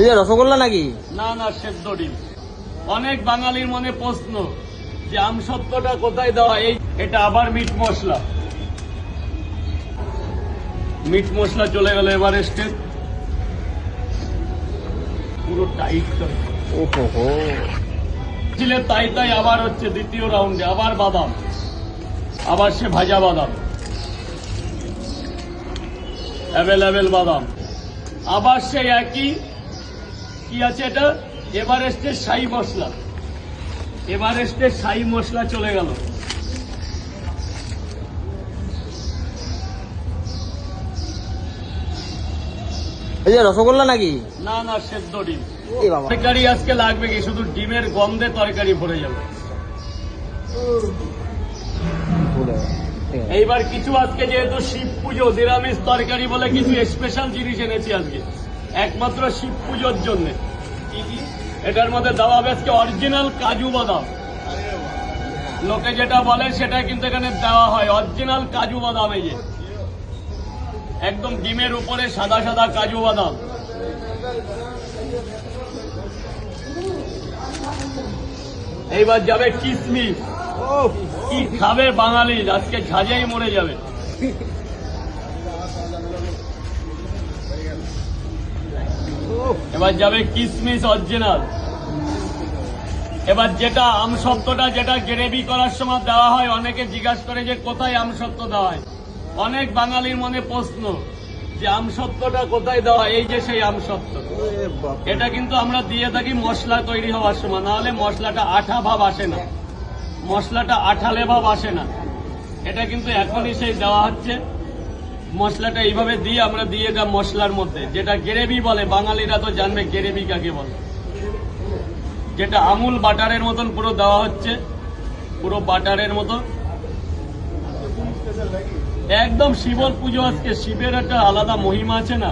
এই যে রসগোল্লা নাকি? না না, সেদ্ধ ডিম। অনেক বাঙালির মনে প্রশ্ন যে আমসত্ত্বটা কোথায় দেওয়া। এটা আবার মিট মশলা। মিট মশলা চলে গেল এভারেস্টে, পুরো টাইট করে। ওহো, ছিল তাই তাই আবার হচ্ছে দ্বিতীয় রাউন্ডে, আবার বাদাম, আবার সে ভাজা বাদাম, অ্যাভেলেবেল বাদাম, আবার সেই একই কি আছে এটা এভারেস্টের শাহী মশলা। এভারেস্টের শাহী মশলা চলে গেল। এই যে রসগোল্লা নাকি? না না, সেদ্ধ ডিম। এ বাবা, তরকারি আজকে লাগবে কি, শুধু ডিমের গন্ধে তরকারি ভরে যাবে। ভুলে গেলাম। ঠিক আছে। এইবার কিছু আজকে যেহেতু শিব পুজো, নিরামিষ তরকারি বলে কিছু স্পেশাল জিনিস এনেছি আজকে একমাত্র শিব পুজোর জন্য। এটার মধ্যে দেওয়া হবে আজকে অরিজিনাল কাজু বাদাম। লোকে যেটা বলে সেটা কিন্তু এখানে দেওয়া হয় অরিজিনাল কাজু বাদাম। এই যে একদম ডিমের উপরে সাদা সাদা কাজু বাদাম। এইবার যাবে কিশমিশ। কি খাবে বাঙালি, আজকে ঝাঁঝাই মরে যাবে। এবার যাবে কিশমিশ অরিজিনাল। এবার যেটা আমসত্ত্বটা, যেটা গ্রেভি করার সময় দেওয়া হয়, অনেকে জিজ্ঞাসা করে যে কোথায় আমসত্ত্ব দেওয়া হয়। অনেক বাঙালির মনে প্রশ্ন যে আমসত্ত্বটা কোথায় দেওয়া। এই যে সেই আমসত্ত্ব। এটা কিন্তু আমরা দিয়ে থাকি মশলা তৈরি হওয়ার সময়, না হলে মশলাটা আঠা ভাব আসে না, মশলাটা আঠালে ভাব আসে না। এটা কিন্তু এখনই সেই দেওয়া হচ্ছে। মশলাটা এইভাবে দিয়ে আমরা দিয়ে দেব মশলার মধ্যে, যেটা গ্রেভি বলে। বাঙালিরা তো জানবে গ্রেভি কাকে বলে। যেটা আমুল বাটারের মতন পুরো দেওয়া হচ্ছে, পুরো বাটারের মতো। একদম শিবর পুজো আজকে, শিবের একটা আলাদা মহিমা আছে না।